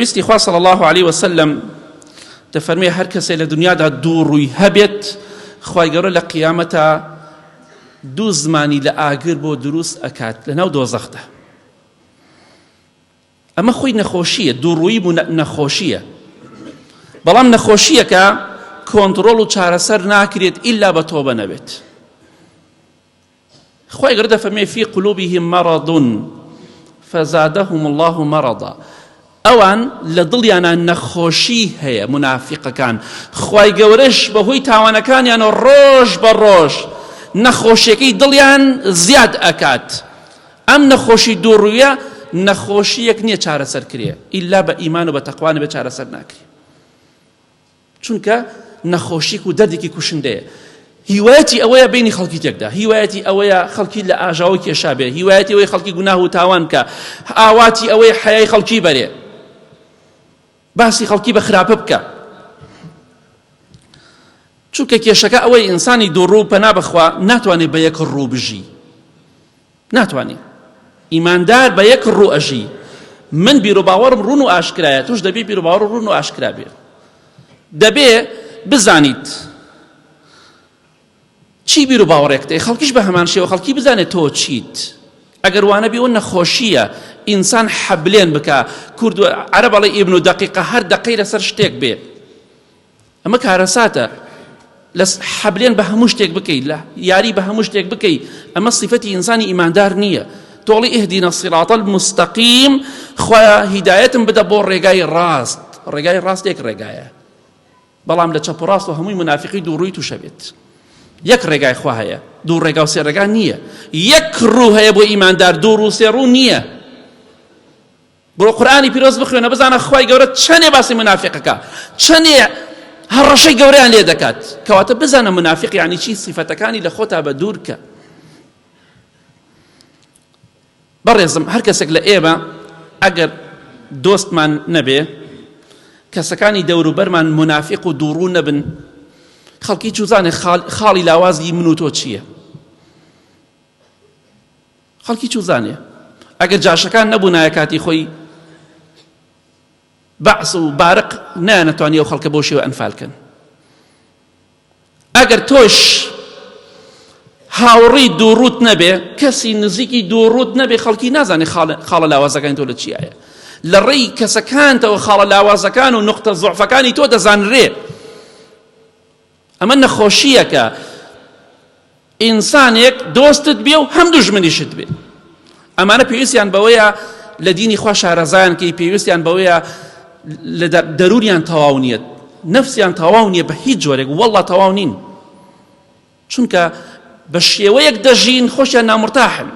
ویستی خوا صلی الله عليه وسلم دەفەرمێ هەر کەسێ لە دنیادا دوو ڕووی هەبێت خوای گەورە لە قیامەتە دوو زمانی لە ئاگر بۆ دروست ئەکات لەناو دۆزەخدا. ئەمە خۆی نەخۆشیە، دووڕووی بوو نەخۆشیە، بەڵام نەخۆشیەکە کۆنتڕۆڵ و چارەسەر ناکرێت ئیلا بە تۆبە نەبێت. خوای گەورە دەفەرمێ فی قلوبهم مرض فزادهم الله مرضا. ئەوان لە دڵیانە نەخۆشی هەیە منافقەکان، خوای گەورەش بەهۆی تاوانەکانیان ڕۆژ بە ڕۆژ نەخۆشیەکەی دڵیان زیاد ئەکات. ئەم نەخۆشی دووڕوویە نەخۆشیەک نییە چارەسەر کرێ ئیلا بە ئیمان و بە تەقوانە بە چارەسەر ناکرێ، چونکە نەخۆشیک و دەردێکی کوشندەیە. هیوایەتی ئەوەیە بینی خەڵکی تێکدا، هیوایەتی ئەوەیە خەڵکی لە ئاژاوە کێشا بێ، هیوایەتی ئەوەی خەڵکی گوناه و تاوان کە، ئاواتی ئەوەی حەیای خەڵکی بەرێ، باسی خەڵکی بە خراپە بکە. چونکە کێشەکە ئەوەی ئینسانی دووڕوو پەنا بەخوا ناتوانێت بە یەک ڕوو بژی، ناتوانێت. ئیماندار بە یەک ڕوو ئەژی. من بیر و باوەڕم ڕوون و ئاشکرایە، توش دەبێ بیر و باوەڕ ڕوون و ئاشکرا بێ. دەبێ بزانیت چی بیر و باوەڕێکتە، خەڵکیش بە هەمان شێوە خەڵکی بزانێت تۆ چیت. ئەگەر وانە بێ ئەوە نەخۆشیە، ئینسان حەبلێن بکە. کورد و عەرەب ئەڵێ ئیبن و دەقیقە هەر دەقەی لەسەر شتێک بێ. ئەمە کارەساتە، لە حەبلێن بە هەموو شتێک بکەیت، لە یاری بە هەموو شتێک بکەیت. ئەمە صیفەتی ئینسانی ئیماندار نییە. تۆڵی ئیهدینە الصراط المستەقیم، خۆیە هیدایەتم بدە بۆ ڕێگای ڕاست. ڕێگای ڕاستێک ڕێگایە، بەڵام لە چەپ و ڕاست و هەمووی منافقی دووڕووی تووشە بێت. یەک ڕێگای خوا هەیە، دوو ڕێگا و سێ ڕێگا نییە. یەک ڕوو هەیە بۆ ئیماندار، دوو ڕوو سێ ڕوو نییە. بڕۆ قورئانی پیرۆز بخوێنە بزانە خوای گەورە چەندێ باسی منافقەکە، چەندێ هەڕەشەی گەورەیان لێ دەکات. کەواتە بزانە منافق یعنی چی، صیفەتەکانی لە خۆتا بە دوور کە. بەڕێزم، هەر کەسێک لە ئێمە ئەگەر دۆستمان نەبێ، کەسەکانی دەوروبەرمان منافق و دووڕوو نەبن، خەڵکی چوزانێ خاڵی لاوازی من و تۆ چییە. خەڵکی چوزانێ ئەگەر جاشەکان نەبوو نایە کاتی خۆی بەعس و بارق نانەتوانی ئەو خەڵکە بۆ شێوە ئەنفالکەن. ئەگەر تۆش هاوڕی دووڕوت نەبێ، کەسی نزیکی دووڕوت نەبێ، خەڵکی نازانێ خاڵە لاوازەکانی تۆ لە چیایە. لە ڕێی کەسەکانتەوە خاڵە لاوازەکان و نقطە زوعفەکانی تۆ دەزانرێ. ئەمە نەخۆشیەکە ئینسانێک دۆستت بێ و هەم دوژمنیشت بێ. ئەمانە پێویستیان بەوەیە لە دینی خوا شارەزایان کەی، پێویستیان بەوەیە لە دەروریان تەواو نیەت، نەفسیان تەواو نییە بە هیچ جۆرێک، وەڵڵا تەواو نین. چونکە بە شێوەیەک دەژین خۆشیان نامرتاحن.